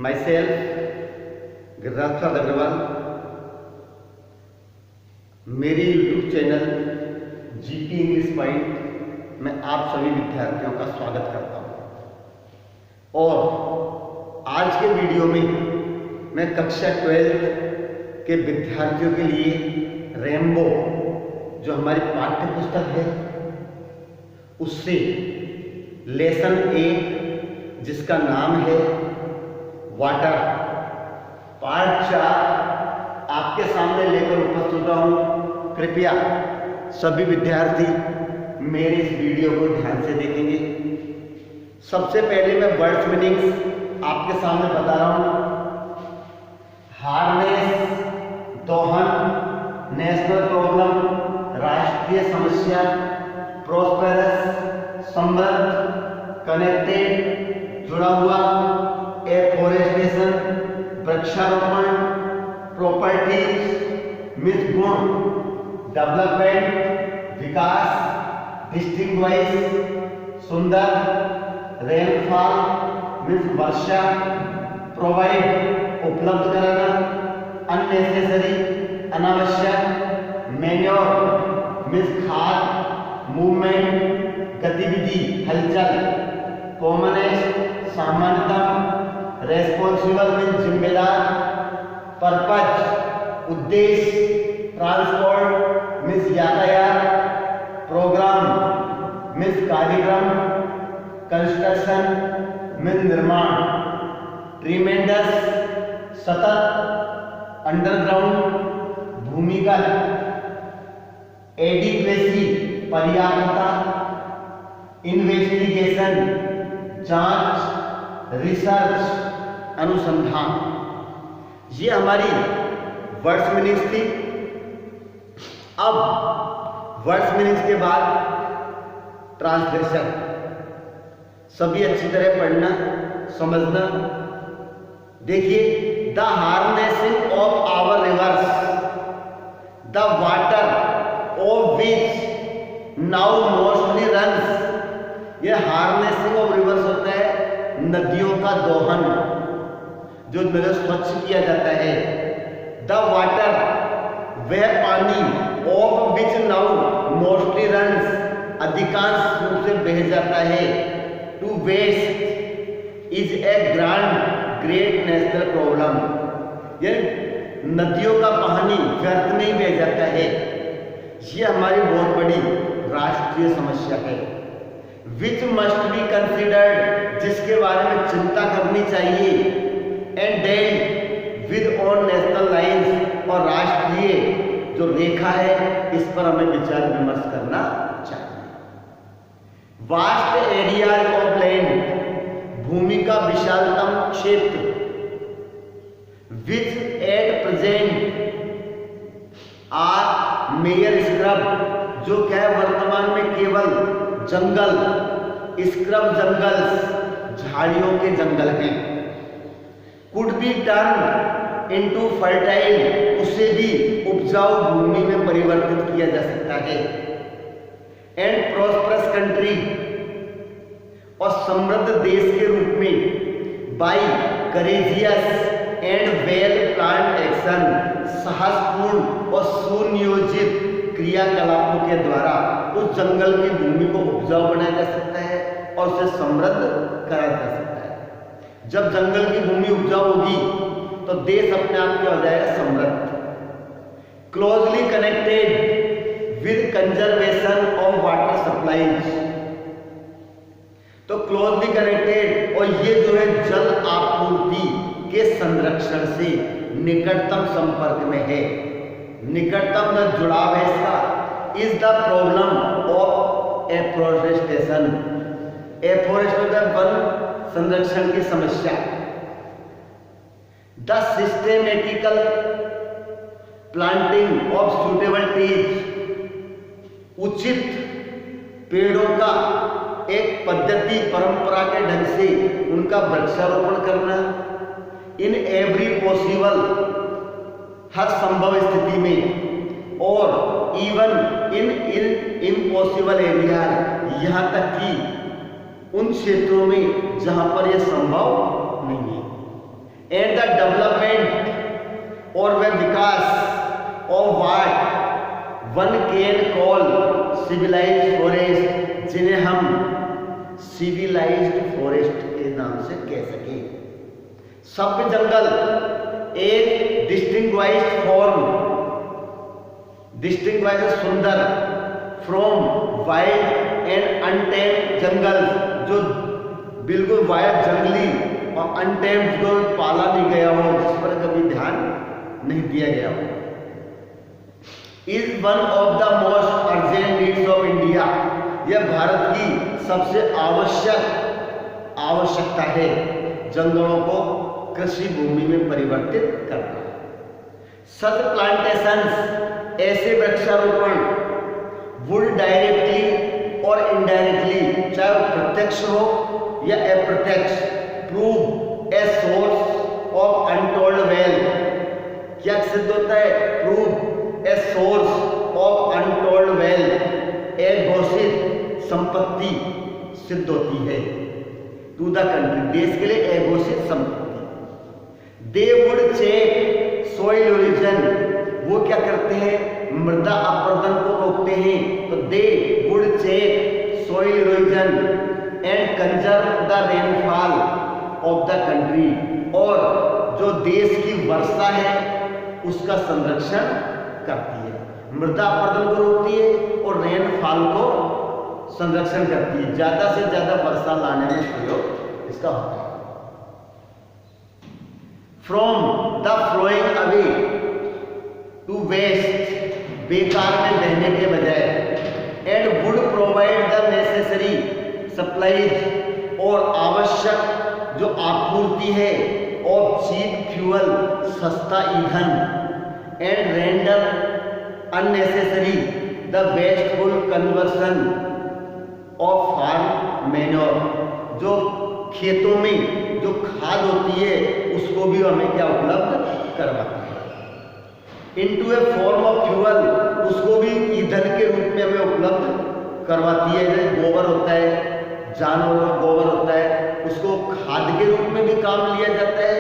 myself Giriraj प्रसाद अग्रवाल, मेरी YouTube channel GP English point में आप सभी विद्यार्थियों का स्वागत करता हूं। और आज के वीडियो में मैं कक्षा 12 के विद्यार्थियों के लिए रेनबो जो हमारी पाठ्य पुस्तक है उससे लेसन 1 जिसका नाम है वाटर पार्ट 4 आपके सामने लेकर उपस्थित हूं। कृपया सभी विद्यार्थी मेरे इस वीडियो को ध्यान से देखेंगे। सबसे पहले मैं वर्ड्स मीनिंग्स आपके सामने बता रहा हूं। हार्नेस, दोहन, नेशनल प्रॉब्लम, राष्ट्रीय समस्या, प्रोस्पेरस, समृद्ध, कनेक्टेड, जुड़ा हुआ, एफोरेस्टेशन, वृक्षारोपण, प्रॉपर्टीज मीन्स गुण, डेवलपमेंट विकास, डिस्टिंग्विश सुंदर, रेनफॉल मीन्स वर्षा, प्रोवाइड उपलब्ध कराना, अननेसेसरी अनावश्यक, मैन्योर मीन्स खाद, मूवमेंट गतिविधि हलचल, कॉमनेस्ट सामान्यतम, रेस्पॉन्सिबल मीन्स जिम्मेदार, पर्पज उद्देश्य, ट्रांसपोर्ट मीन्स यातायात, प्रोग्राम मीन्स कार्यक्रम, कंस्ट्रक्शन मीन्स निर्माण, ट्रीमेंडस सतत, अंडरग्राउंड भूमिगत, एडिक्वेसी पर्याप्तता, इन्वेस्टिगेशन जांच, रिसर्च अनुसंधान। ये हमारी वर्ड्स मीनिंग्स थी। अब वर्ड्स मीनिंग्स के बाद ट्रांसलेशन सभी अच्छी तरह पढ़ना समझना। देखिए, the harnessing of our rivers, the water of which now mostly runs. ये हार्नेसिंग ऑफ रिवर्स होता है नदियों का दोहन, जो नदियां स्वच्छ किया जाता है। द वाटर वह पानी of which now mostly runs अधिकांश रूप से बह जाता है। To waste is a great national problem. यानी नदियों का पानी व्यर्थ में ही बह जाता है, ये हमारी बहुत बड़ी राष्ट्रीय समस्या है। विच मस्ट बी कंसिडर्ड, जिसके बारे में चिंता करनी चाहिए। And dealt with on national lines, और राष्ट्रीय जो रेखा है इस पर हमें विचार विमर्श करना चाहिए। वास्ट एरियाज ऑफ लैंड, भूमि का विशालतम क्षेत्र। Which at present are mere scrub, जो क्या है वर्तमान में केवल जंगल, स्क्रब जंगल्स झाड़ियों के जंगल हैं। Could be turn into fertile, उसे भी उपजाऊ भूमि में परिवर्तित किया जा सकता है। एंड प्रॉस्परस कंट्री, और समृद्ध देश के रूप में by courageous and well planned action, साहसपूर्ण और सुनियोजित क्रियाकलापों के द्वारा उस जंगल की भूमि को उपजाऊ बनाया जा सकता है और उसे समृद्ध कराया जा सकता है। जब जंगल की भूमि उपजाऊ होगी तो देश अपने आप क्या हो जाएगा, समृद्ध। Closely connected with conservation of water supplies, तो क्लोजली कनेक्टेड, और ये जो है जल आपूर्ति के संरक्षण से निकटतम संपर्क में है, निकटतम में जुड़ाव है इसका। Is the problem of afforestation, afforestation वन संरक्षण की समस्या। The systematical planting of suitable trees, उचित पेड़ों का एक पद्धति परंपरा के ढंग से उनका वृक्षारोपण करना। इन एवरी पॉसिबल, हर संभव स्थिति में, और इवन इन इम्पॉसिबल एरिया, यहाँ तक कि उन क्षेत्रों में जहां पर यह संभव नहीं है। एंड द डेवलपमेंट और वह विकास of what one can call civilised forest, जिन्हें हम सिविलाइज्ड फॉरेस्ट के नाम से कह सके। सभ्य जंगल एक डिस्टिंग्विश्ड फॉर्म, डिस्टिंग्विश्ड सुंदर फ्रॉम वाइल्ड एंड अनटेम्ड जंगल, जो बिल्कुल वाइल्ड जंगली और अनटेम्ड जो पाला नहीं गया हो, जिस पर कभी ध्यान नहीं दिया गया हो, is one of the most urgent needs of India. यह भारत की सबसे आवश्यकता है, जंगलों को कृषि भूमि में परिवर्तित करना। सच प्लांटेशंस ऐसे वृक्षारोपण वुड डायरेक्टली और इनडायरेक्टली, चाहे वो प्रत्यक्ष हो या अप्रत्यक्ष, prove a source of untold wealth. क्या सिद्ध होता है? Prove a source of untold wealth, एक घोषित संपत्ति सिद्ध होती है टू द कंट्री, देश के लिए एक घोषित संपत्ति। They would check soil origin, वो क्या करते हैं? मृदा अपरदन को रोकते हैं। तो they would check soil origin and conserve the rainfall of the country, और जो देश की वर्षा है उसका संरक्षण करती है, मृदा अपरदन को रोकती है और रेनफॉल को संरक्षण करती है, ज्यादा से ज्यादा वर्षा लाने में प्रयोग इसका होता है। From the flowing away to waste, बेकार में बहने के बजाय, and would provide the necessary supplies, और आवश्यक जो आपूर्ति है, और चीप फ्यूल, सस्ता ईंधन, and render unnecessary the wasteful conversion of farm manure, जो खेतों में जो खाद होती है उसको भी हमें क्या उपलब्ध करवाती है। Into A form of fuel, उसको भी ईंधन के रूप में हमें उपलब्ध करवाती है। जैसे गोबर होता है, जानवरों का गोबर होता है, उसको खाद के रूप में भी काम लिया जाता है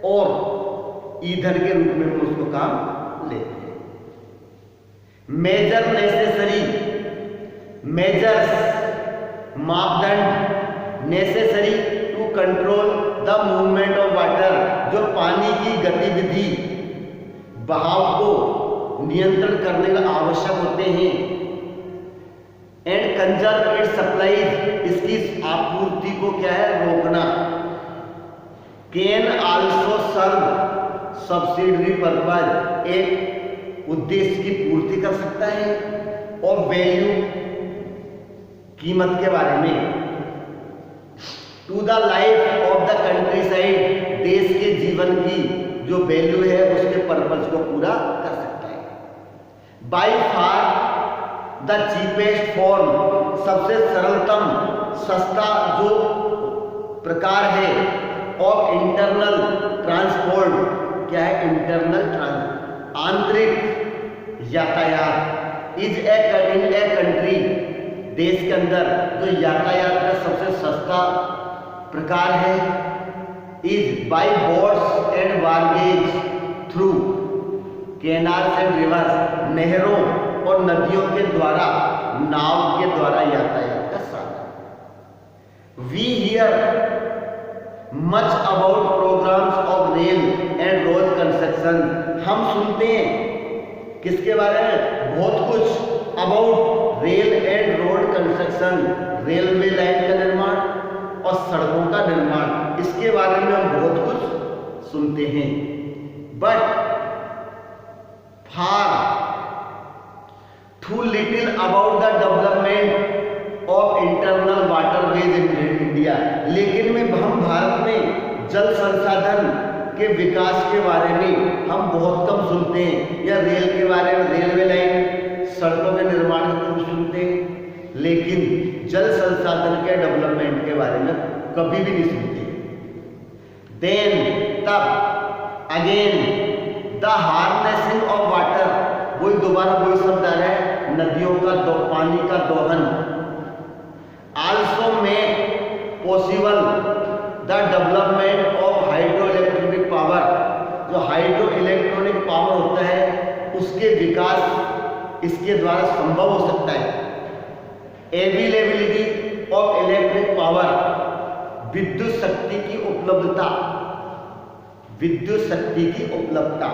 और ईंधन के रूप में भी उसको काम लेते हैं। मेजर नेसेसरी, मेजर्स मापदंड, necessary to control the movement of water, जो पानी की गतिविधि बहाव को नियंत्रण करने का आवश्यक होते हैं। एंड कंजर्व इट्स सप्लाईज, इसकी आपूर्ति को क्या है? रोकना। Can also serve subsidiary purpose, एक उद्देश्य की पूर्ति कर सकता है। और वैल्यू, कीमत के बारे में, to the life of the country side, देश के जीवन की जो वैल्यू है उसके पर्पज को पूरा कर सकता है। By far the cheapest form, सबसे सरलतम सस्ता जो प्रकार है ऑफ इंटरनल ट्रांसपोर्ट, क्या है? इंटरनल आंतरिक यातायात, इज इन ए कंट्री, देश के अंदर जो यातायात का सबसे सस्ता प्रकार है, is by boats and barges through canals and rivers, नहरों और नदियों के द्वारा, नाव के द्वारा यातायात का साधन। We hear much about programmes of rail and road construction, हम सुनते हैं किसके बारे में? बहुत कुछ। About rail and road construction, railway line का निर्माण और सड़कों का निर्माण, इसके बारे में हम बहुत कुछ सुनते हैं। But far too little about the development of internal waterways in India, लेकिन में हम भारत में जल संसाधन के विकास के बारे में हम बहुत कम सुनते हैं, या रेल के बारे में, रेलवे लाइन, सड़कों के निर्माण को सुनते हैं, लेकिन जल संसाधन के डेवलपमेंट के बारे में कभी भी नहीं सुनते। देन तब again the harnessing of water, वही दोबारा वही शब्द आ रहा है, नदियों का पानी का दोहन। Also make possible the development of hydro इसके द्वारा संभव हो सकता है। अवेलेबिलिटी ऑफ इलेक्ट्रिक पावर, विद्युत शक्ति की उपलब्धता, विद्युत शक्ति की उपलब्धता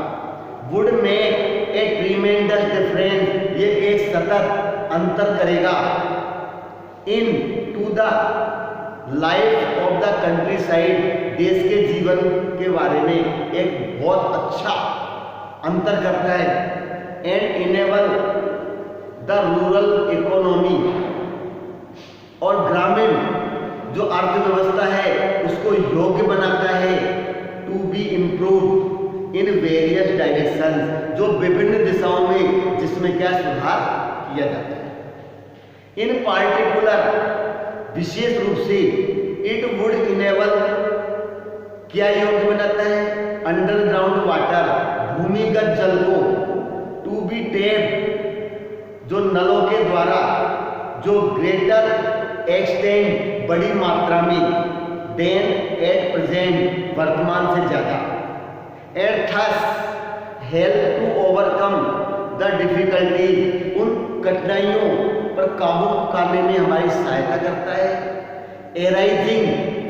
would make a tremendous difference, ये एक सतत अंतर करेगा into the life of the country side, देश के जीवन के बारे में एक बहुत अच्छा अंतर करता है। And enable the rural economy, और ग्रामीण जो अर्थव्यवस्था है उसको योग्य बनाता है to be improve in various direction, जो विभिन्न दिशाओं में जिसमें क्या सुधार किया जाता है। इन पार्टिकुलर, विशेष रूप से इट वुड इनेबल, क्या योग्य बनाता है, अंडरग्राउंड वाटर, भूमिगत जल को, टू बी टैप, जो नलों के द्वारा, जो ग्रेटर एक्सटेंड, बड़ी मात्रा में, देन एट प्रेजेंट, वर्तमान से ज्यादा, and thus help to overcome the difficulties, उन कठिनाइयों पर काबू करने में हमारी सहायता करता है। एराइजिंग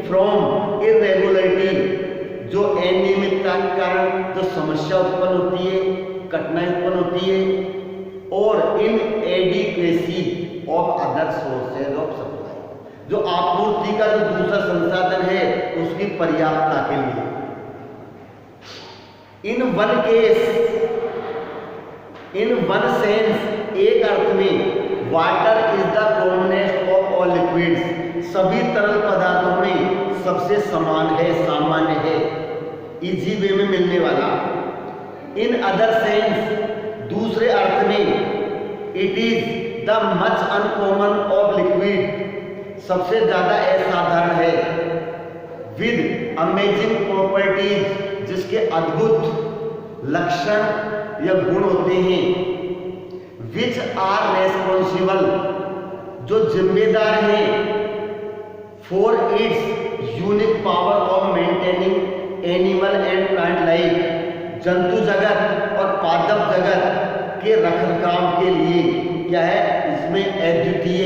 फ्रॉम इरेगुलरिटी, जो अनियमितता के कारण जो समस्या उत्पन्न होती है, कठिनाई उत्पन्न होती है, और inadequacy of other sources of supply, जो आपूर्ति का जो दूसरा संसाधन है उसकी पर्याप्तता के लिए। In one case, in one sense, एक अर्थ में, water is the commonest of all liquids, सभी तरल पदार्थों में सबसे समान है, सामान्य है, इजी वे में मिलने वाला। इन अदर सेंस, दूसरे अर्थ में, it is the much uncommon of liquid, सबसे ज्यादा असाधारण है, विद अमेजिंग प्रॉपर्टीज, जिसके अद्भुत लक्षण या गुण होते हैं, विच आर रेस्पॉन्सिबल, जो जिम्मेदार हैं, for its unique power of maintaining animal and plant life, जंतु जगत और पादप जगत के रखरखाव के लिए क्या है, इसमें अद्वितीय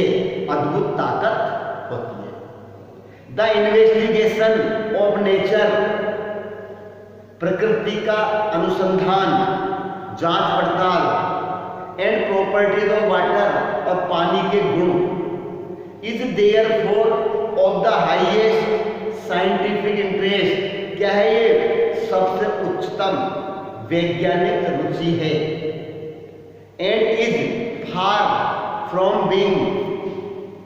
अद्भुत ताकत होती है। द इन्वेस्टिगेशन ऑफ नेचर, प्रकृति का अनुसंधान, जांच पड़ताल, एंड प्रॉपर्टीज ऑफ वाटर, और पानी के गुण, is there for of the highest scientific interest, क्या है, ये सबसे उच्चतम वैज्ञानिक रुचि है। And is far from being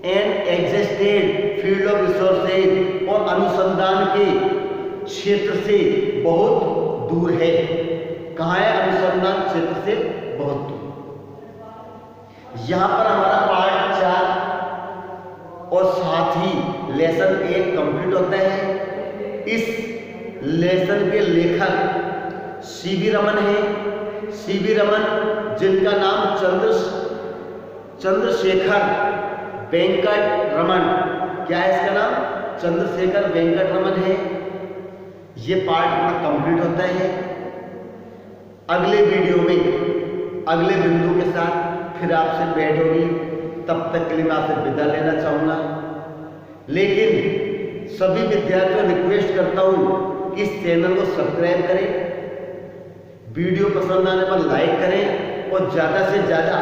an existed field of resources, और अनुसंधान के क्षेत्र से बहुत दूर है। कहाँ है अनुसंधान क्षेत्र से बहुत दूर। यहाँ पर हमारा पार्ट 4 और साथ ही लेसन 1 कंप्लीट होता है। इस लेसन के लेखक सीवी रमन है। सीवी रमन, जिनका नाम चंद्रशेखर वेंकट रमन, क्या है इसका नाम, चंद्रशेखर वेंकट रमन है। ये पार्ट अपना कंप्लीट होता है। अगले वीडियो में अगले बिंदु के साथ फिर आपसे भेंट होगी। तब तक के लिए मैं आपसे विदा लेना चाहूँगा, लेकिन सभी विद्यार्थियों को रिक्वेस्ट करता हूँ कि इस चैनल को सब्सक्राइब करें, वीडियो पसंद आने पर लाइक करें और ज़्यादा से ज़्यादा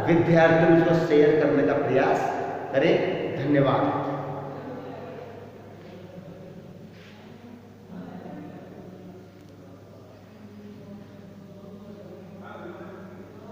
विद्यार्थियों को शेयर करने का प्रयास करें। धन्यवाद।